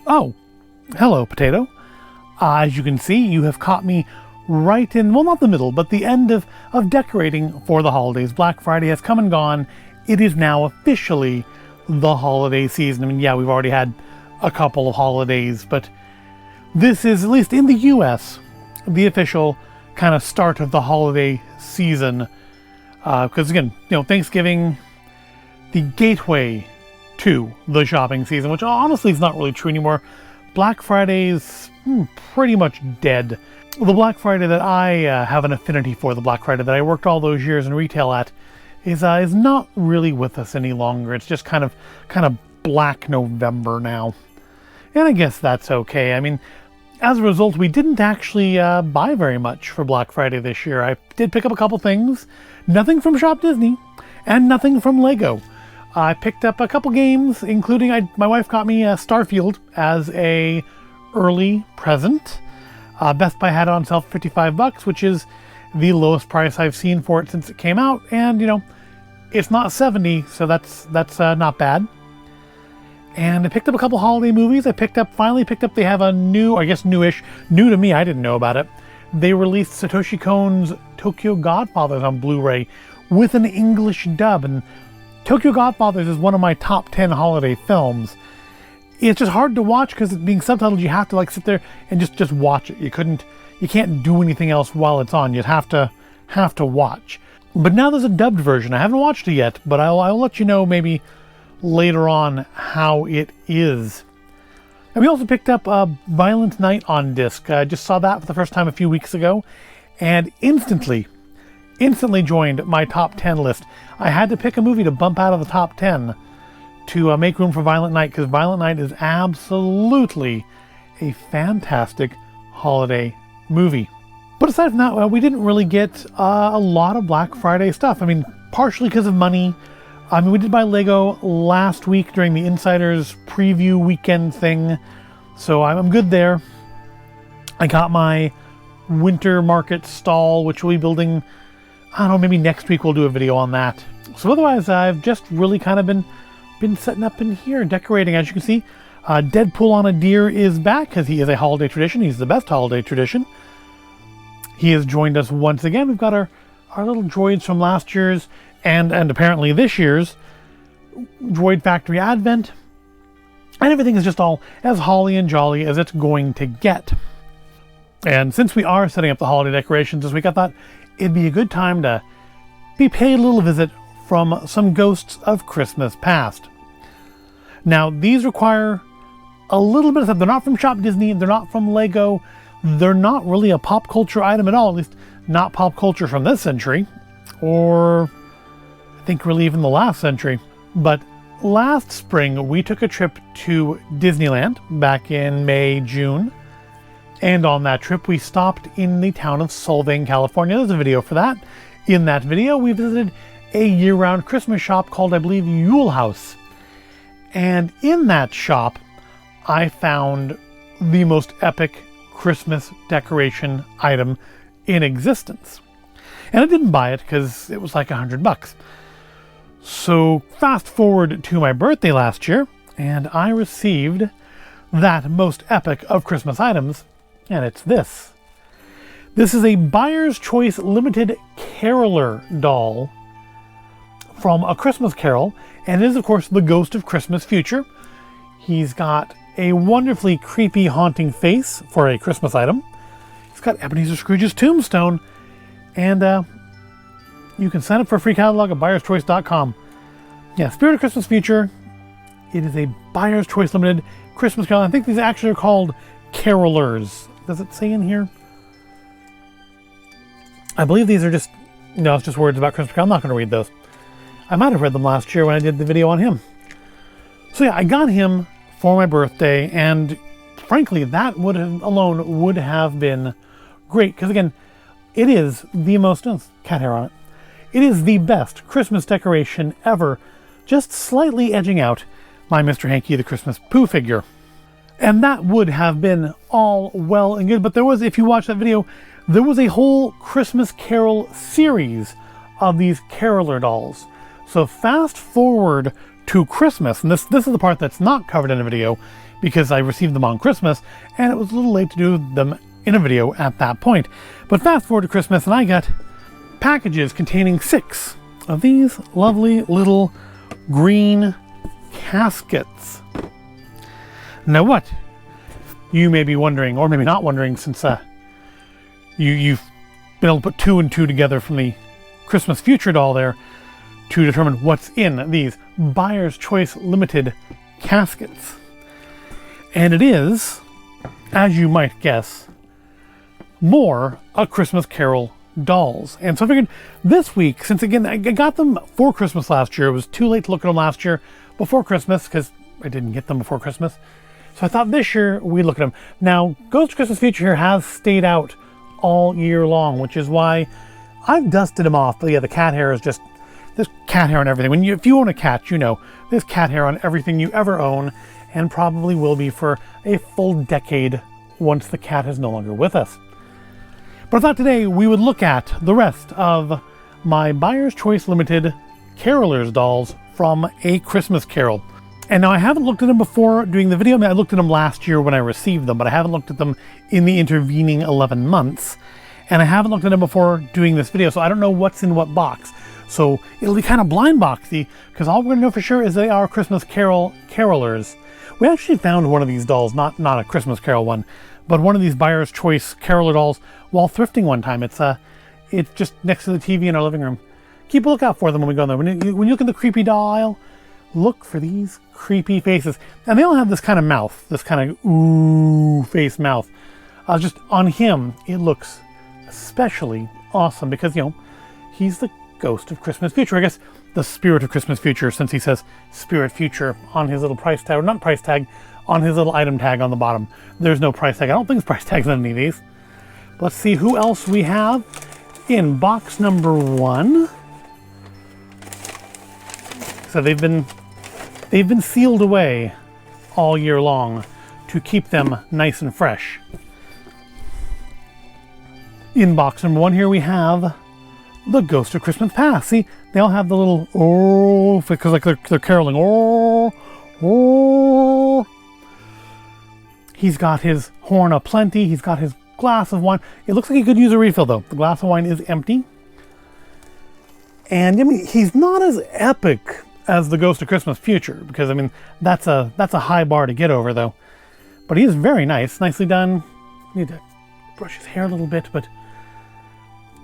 Oh, hello, Potato. As you can see, you have caught me right in, well, not the middle, but the end of decorating for the holidays. Black Friday has come and gone. It is now officially the holiday season. I mean, yeah, we've already had a couple of holidays, but this is, at least in the US, the official kind of start of the holiday season. Because again, Thanksgiving, the gateway to the shopping season, which honestly is not really true anymore. Black Friday's pretty much dead. The Black Friday that I have an affinity for, the Black Friday that I worked all those years in retail at, is not really with us any longer. It's just kind of Black November now. And I guess that's okay. I mean, as a result, we didn't actually buy very much for Black Friday this year. I did pick up a couple things. Nothing from Shop Disney, and nothing from Lego. I picked up a couple games, including my wife got me Starfield as a early present. Best Buy had it on sale for $55, which is the lowest price I've seen for it since it came out. And it's not $70, so that's not bad. And I picked up a couple holiday movies. Finally picked up. They have a new, I guess newish, new to me. I didn't know about it. They released Satoshi Kon's Tokyo Godfathers on Blu-ray with an English dub, and Tokyo Godfathers is one of my top 10 holiday films. It's just hard to watch because it's being subtitled. You have to sit there and just watch it. You can't do anything else while it's on. You'd have to watch. But now there's a dubbed version. I haven't watched it yet, but I'll let you know maybe later on how it is. And we also picked up Violent Night on disc. I just saw that for the first time a few weeks ago, and instantly joined my top 10 list. I had to pick a movie to bump out of the top 10 to make room for Violent Night, because Violent Night is absolutely a fantastic holiday movie. But aside from that, we didn't really get a lot of Black Friday stuff. I mean, partially because of money. I mean, we did buy Lego last week during the Insiders preview weekend thing, so I'm good there. I got my winter market stall, which we'll be building, I don't know, maybe next week we'll do a video on that. So otherwise, I've just really kind of been setting up in here, decorating. As you can see, Deadpool on a deer is back, because he is a holiday tradition. He's the best holiday tradition. He has joined us once again. We've got our little droids from last year's and apparently this year's Droid Factory Advent. And everything is just all as holly and jolly as it's going to get. And since we are setting up the holiday decorations this week, I thought it'd be a good time to be paid a little visit from some ghosts of Christmas past. Now, these require a little bit of stuff. They're not from Shop Disney, they're not from Lego, they're not really a pop culture item at all, at least not pop culture from this century, or I think really even the last century. But last spring, we took a trip to Disneyland back in May, June. And on that trip, we stopped in the town of Solvang, California. There's a video for that. In that video, we visited a year-round Christmas shop called, I believe, Yule Haus. And in that shop, I found the most epic Christmas decoration item in existence. And I didn't buy it because it was like $100. So fast forward to my birthday last year, and I received that most epic of Christmas items, and it's this. This is a Byer's Choice limited caroler doll from A Christmas Carol, and it is, of course, the Ghost of Christmas Future. He's got a wonderfully creepy, haunting face for a Christmas item. He's got Ebenezer Scrooge's tombstone, and you can sign up for a free catalog at byerschoice.com. Yeah, Spirit of Christmas Future. It is a Byer's Choice limited Christmas Carol. I think these actually are called carolers. Does it say in here? I believe these are just, no, it's just words about Christmas Carol. I'm not going to read those. I might have read them last year when I did the video on him. So yeah, I got him for my birthday, and frankly, that alone would have been great, because again, it is the most, cat hair on it. It is the best Christmas decoration ever, just slightly edging out my Mr. Hanky the Christmas Pooh figure. And that would have been all well and good, but there was, if you watch that video, there was a whole Christmas Carol series of these caroler dolls. So fast forward to Christmas. And this is the part that's not covered in a video because I received them on Christmas and it was a little late to do them in a video at that point. But fast forward to Christmas and I got packages containing 6 of these lovely little green caskets. Now what? You may be wondering, or maybe not wondering, since you've been able to put 2 and 2 together from the Christmas Future doll there to determine what's in these Byer's Choice Limited caskets. And it is, as you might guess, more A Christmas Carol dolls. And so I figured this week, since again I got them for Christmas last year, it was too late to look at them last year before Christmas because I didn't get them before Christmas. So I thought this year we'd look at them. Now, Ghost of Christmas Future here has stayed out all year long, which is why I've dusted them off. But yeah, the cat hair is just, there's cat hair on everything. If you own a cat, you know there's cat hair on everything you ever own, and probably will be for a full decade once the cat is no longer with us. But I thought today we would look at the rest of my Byer's Choice Limited Carolers dolls from A Christmas Carol. And now I haven't looked at them before doing the video. I mean, I looked at them last year when I received them, but I haven't looked at them in the intervening 11 months. And I haven't looked at them before doing this video, so I don't know what's in what box. So it'll be kind of blind boxy, because all we're going to know for sure is they are Christmas Carolers. We actually found one of these dolls, not a Christmas Carol one, but one of these Byer's Choice Caroler dolls while thrifting one time. It's just next to the TV in our living room. Keep a lookout for them when we go in there. When you look in the creepy doll aisle, look for these creepy faces. And they all have this kind of mouth, this kind of ooh face mouth. Just on him, it looks especially awesome because, you know, he's the Ghost of Christmas Future. I guess the Spirit of Christmas Future, since he says Spirit Future on his little price tag, or not price tag, on his little item tag on the bottom. There's no price tag. I don't think there's price tags on any of these. Let's see who else we have in box number 1. So they've been sealed away all year long to keep them nice and fresh. In box number 1 here we have the Ghost of Christmas Past. See, they all have the little oh, because like they're caroling. Oh, oh. He's got his horn aplenty. He's got his glass of wine. It looks like he could use a refill though. The glass of wine is empty. And I mean, he's not as epic as the Ghost of Christmas Future, because I mean that's a high bar to get over though. But he is very nice, nicely done. Need to brush his hair a little bit, but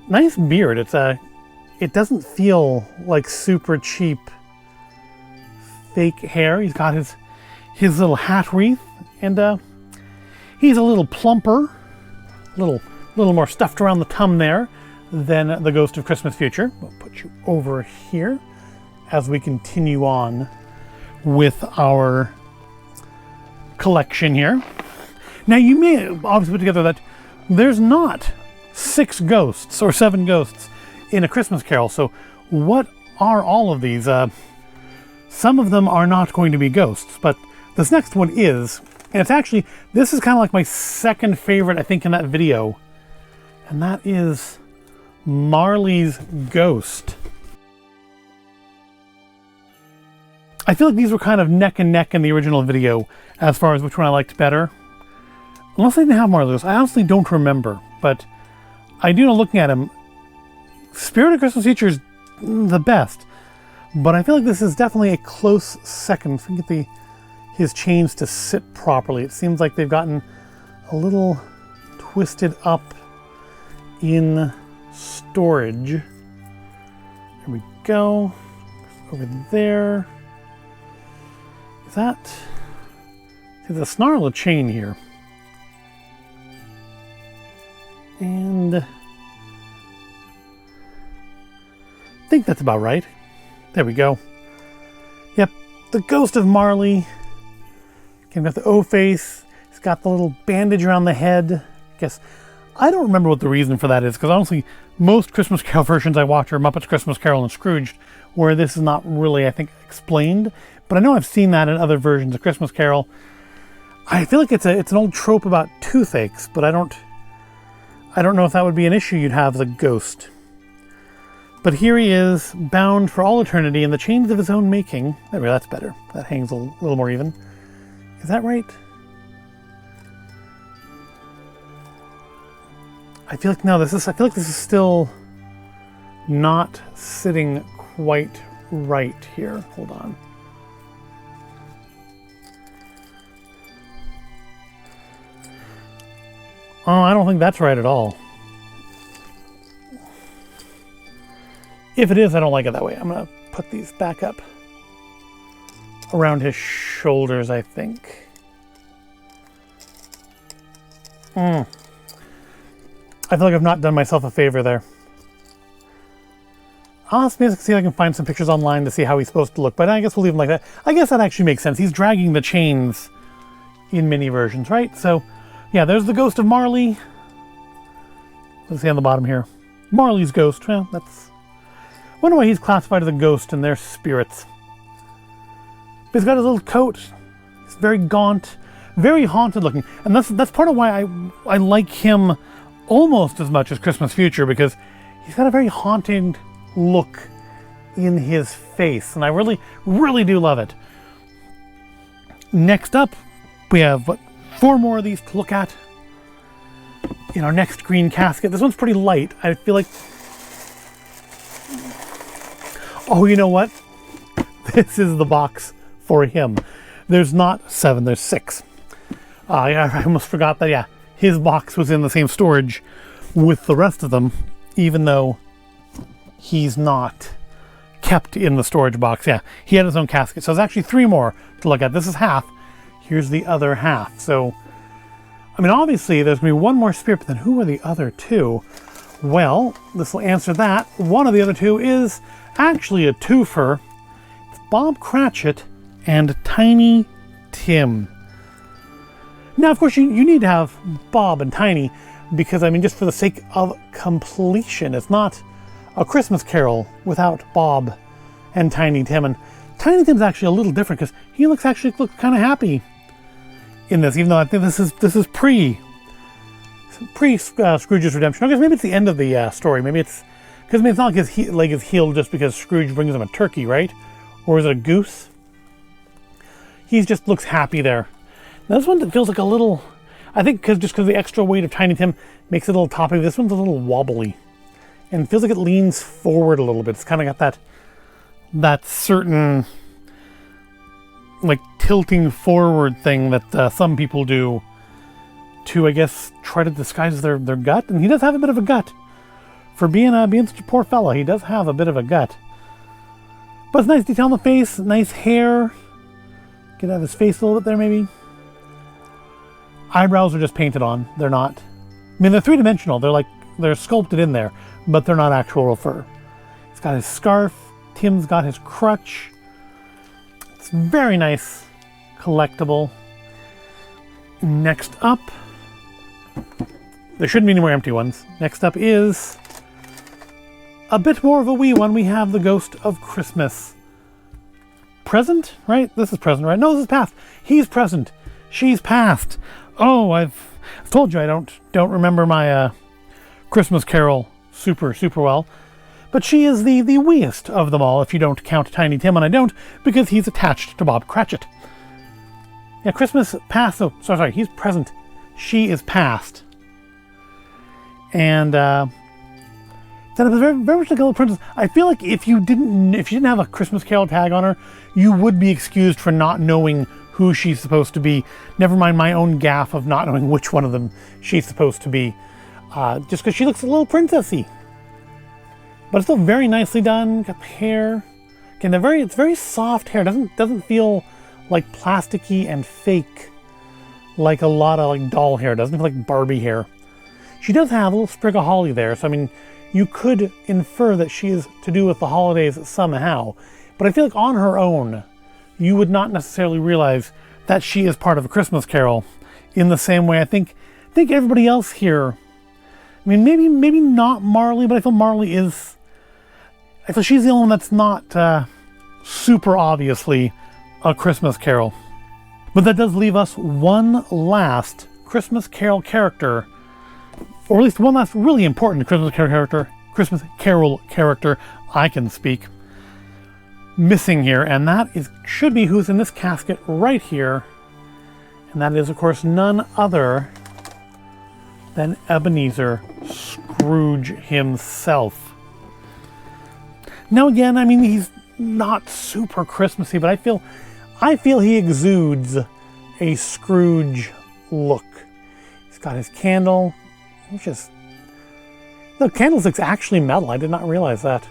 nice beard. It doesn't feel like super cheap fake hair. He's got his little hat wreath, and he's a little plumper, a little more stuffed around the tum there than the Ghost of Christmas Future. We'll put you over here as we continue on with our collection here. Now you may obviously put together that there's not 6 ghosts or 7 ghosts in A Christmas Carol. So what are all of these? Some of them are not going to be ghosts, but this next one is, and it's actually, this is kind of like my second favorite, I think, in that video, and that is Marley's Ghost. I feel like these were kind of neck and neck in the original video as far as which one I liked better. Unless they didn't have Marley's Ghost. I honestly don't remember, but I do know looking at him, Spirit of Christmas Future is the best, but I feel like this is definitely a close second. If we can get his chains to sit properly. It seems like they've gotten a little twisted up in storage. There we go. Over there. Is that... There's a snarl of chain here. And I think that's about right. There we go. Yep, the Ghost of Marley. Again, got the O face. He's got the little bandage around the head. I guess I don't remember what the reason for that is, because honestly, most Christmas Carol versions I watch are Muppets Christmas Carol and Scrooged, where this is not really, I think, explained. But I know I've seen that in other versions of Christmas Carol. I feel like it's an old trope about toothaches, but I don't know if that would be an issue you'd have as a ghost. But here he is, bound for all eternity in the chains of his own making. There we go, that's better. That hangs a little more even. Is that right? I feel like, no, I feel like this is still not sitting quite right here. Hold on. Oh, I don't think that's right at all. If it is, I don't like it that way. I'm going to put these back up around his shoulders, I think. I feel like I've not done myself a favor there. I'll see if I can find some pictures online to see how he's supposed to look, but I guess we'll leave him like that. I guess that actually makes sense. He's dragging the chains in many versions, right? So, yeah, there's the ghost of Marley. Let's see on the bottom here. Marley's ghost. Well, that's... I wonder why he's classified as a ghost and they're spirits. But he's got his little coat. He's very gaunt, very haunted looking. And that's part of why I like him almost as much as Christmas Future, because he's got a very haunting look in his face. And I really, really do love it. Next up, we have, what, 4 more of these to look at in our next green casket. This one's pretty light. I feel like... Oh, you know what? This is the box for him. There's not 7, there's 6. I almost forgot that, yeah, his box was in the same storage with the rest of them, even though he's not kept in the storage box. Yeah, he had his own casket. So there's actually 3 more to look at. This is half. Here's the other half. So, I mean, obviously there's going to be 1 more spirit, but then who are the other 2? Well, this will answer that. One of the other 2 is actually a twofer. It's Bob Cratchit and Tiny Tim. Now, of course, you need to have Bob and Tiny because, I mean, just for the sake of completion, it's not a Christmas Carol without Bob and Tiny Tim. And Tiny Tim's actually a little different because he looks kind of happy in this, even though I think this is pre Scrooge's redemption. I guess maybe it's the end of the story. Maybe it's because, I mean, it's not like his leg is healed just because Scrooge brings him a turkey, right? Or is it a goose? He just looks happy there. Now this one feels like a little, I think because the extra weight of Tiny Tim makes it a little toppy. This one's a little wobbly and feels like it leans forward a little bit. It's kind of got that certain like tilting forward thing that some people do to, I guess, try to disguise their gut. And he does have a bit of a gut. For being such a poor fella, he does have a bit of a gut. But it's nice detail on the face, nice hair. Get out of his face a little bit there, maybe. Eyebrows are just painted on. They're not... I mean, they're 3-dimensional. They're sculpted in there, but they're not actual real fur. He's got his scarf. Tim's got his crutch. It's very nice, collectible. Next up... There shouldn't be any more empty ones. Next up is... a bit more of a wee one. We have the Ghost of Christmas. Present, right? This is present, right? No, this is past. He's present. She's past. Oh, I've told you I don't remember my Christmas Carol super well. But she is the weeest of them all, if you don't count Tiny Tim, and I don't, because he's attached to Bob Cratchit. Yeah, Christmas past. Oh, sorry. He's present. She is past. And that was very, very much like a little princess. I feel like if you didn't have a Christmas Carol tag on her, you would be excused for not knowing who she's supposed to be. Never mind my own gaffe of not knowing which one of them she's supposed to be, just because she looks a little princessy. But it's still very nicely done. Got the hair. Again, it's very soft hair. Doesn't feel like plasticky and fake, like a lot of like doll hair. Doesn't feel like Barbie hair. She does have a little sprig of holly there, so I mean, you could infer that she is to do with the holidays somehow. But I feel like on her own, you would not necessarily realize that she is part of a Christmas Carol in the same way I think everybody else here. I mean, maybe not Marley, but I feel Marley is... I feel she's the only one that's not super obviously a Christmas Carol. But that does leave us one last Christmas Carol character, or at least one last really important Christmas Carol character Christmas Carol character I can speak missing here, and that should be who's in this casket right here. And that is, of course, none other than Ebenezer Scrooge himself. Now again, I mean, he's not super Christmassy, but I feel he exudes a Scrooge look. He's got his candle, which is... The candlestick's actually metal. I did not realize that.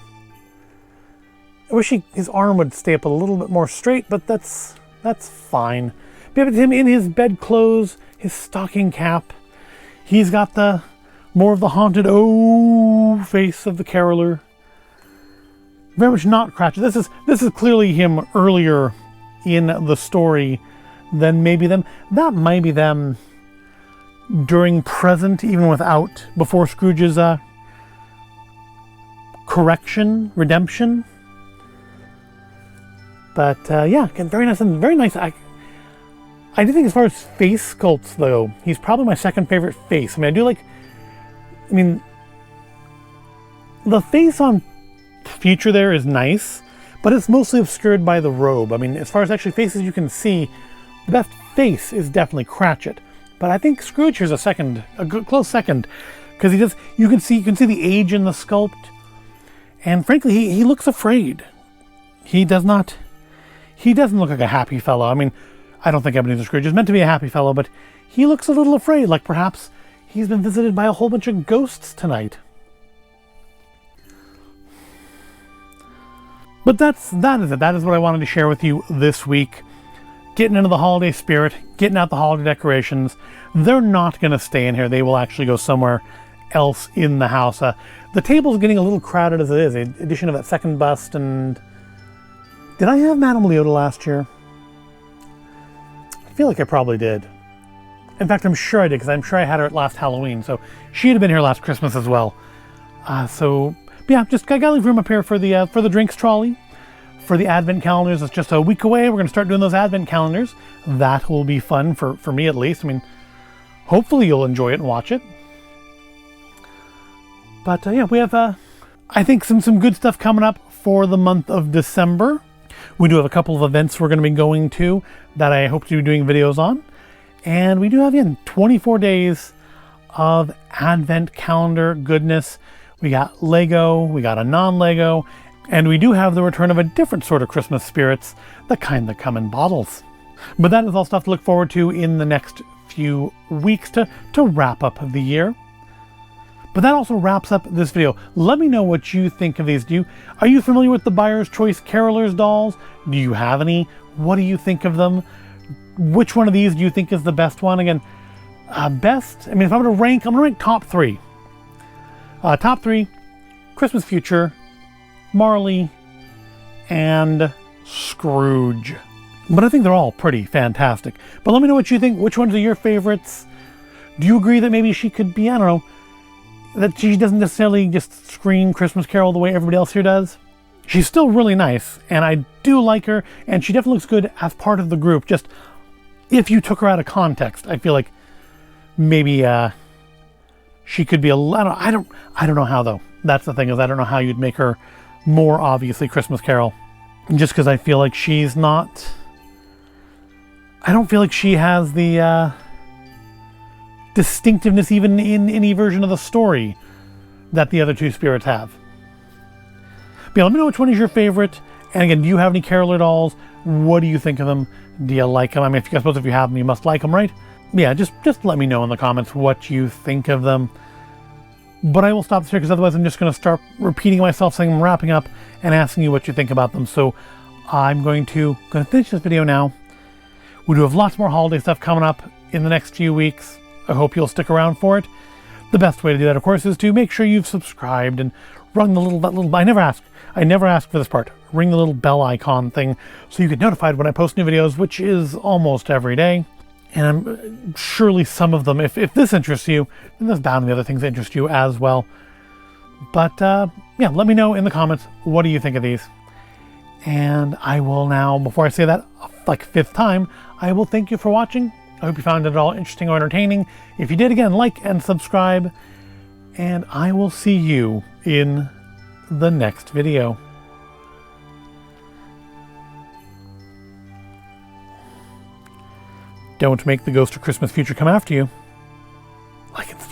I wish his arm would stay up a little bit more straight, but that's fine. But him in his bedclothes, his stocking cap, he's got the more of the haunted face of the caroler. Very much not Cratchit. This is clearly him earlier in the story than maybe them. That might be them during present, even before Scrooge's redemption. But yeah, again, very nice and very nice. I do think as far as face sculpts though, he's probably my second favorite face. I mean, the face on Future there is nice, but it's mostly obscured by the robe. I mean, as far as actually faces you can see, the best face is definitely Cratchit. But I think Scrooge here's a good close second, because you can see the age in the sculpt, and frankly, he looks afraid. He doesn't look like a happy fellow. I mean, I don't think Ebenezer Scrooge is meant to be a happy fellow, but he looks a little afraid, like perhaps he's been visited by a whole bunch of ghosts tonight. But that is it. That is what I wanted to share with you this week. Getting into the holiday spirit, getting out the holiday decorations. They're not going to stay in here. They will actually go somewhere else in the house. The table's getting a little crowded as it is. The addition of that second bust, and... Did I have Madame Leota last year? I feel like I probably did. In fact, I'm sure I did, because I'm sure I had her at last Halloween. So she'd have been here last Christmas as well. Yeah, just I gotta leave room up here for the drinks trolley, for the advent calendars. It's just a week away. We're gonna start doing those advent calendars. That will be fun for me at least. I mean, hopefully you'll enjoy it and watch it. But yeah, we have I think some good stuff coming up for the month of December. We do have a couple of events we're going to be going to that I hope to be doing videos on, and we do have 24 days of advent calendar goodness. We got Lego, we got a non-Lego, and we do have the return of a different sort of Christmas spirits, the kind that come in bottles. But that is all stuff to look forward to in the next few weeks to wrap up the year. But that also wraps up this video. Let me know what you think of these. Are you familiar with the Byer's Choice Carolers dolls? Do you have any? What do you think of them? Which one of these do you think is the best one? Again, best, I mean, if I'm going to rank, I'm going to rank top three. Top three, Christmas Future, Marley, and Scrooge. But I think they're all pretty fantastic. But let me know what you think. Which ones are your favorites? Do you agree that maybe she could be, I don't know, that she doesn't necessarily just scream Christmas Carol the way everybody else here does? She's still really nice, and I do like her, and she definitely looks good as part of the group. Just if you took her out of context, I feel like maybe she could be I don't know how though. That's the thing, is I don't know how you'd make her more obviously Christmas Carol. Just because I feel like she's not... I don't feel like she has the distinctiveness even in any version of the story that the other two spirits have. But yeah, let me know which one is your favorite. And again, do you have any caroler dolls? What do you think of them? Do you like them? I mean, I suppose if you have them, you must like them, right? Yeah, just let me know in the comments what you think of them. But I will stop this here, because otherwise I'm just going to start repeating myself, saying I'm wrapping up, and asking you what you think about them. So I'm going to finish this video now. We do have lots more holiday stuff coming up in the next few weeks. I hope you'll stick around for it. The best way to do that, of course, is to make sure you've subscribed and rung the little I never ask for this part. Ring the little bell icon thing so you get notified when I post new videos, which is almost every day. And I'm surely some of them, if this interests you, then there's bound to be other things that interest you as well. But yeah, let me know in the comments, what do you think of these? And I will now, before I say that like fifth time, I will thank you for watching. I hope you found it at all interesting or entertaining. If you did, again, like and subscribe. And I will see you in the next video. Don't make the ghost of Christmas future come after you. Like and subscribe.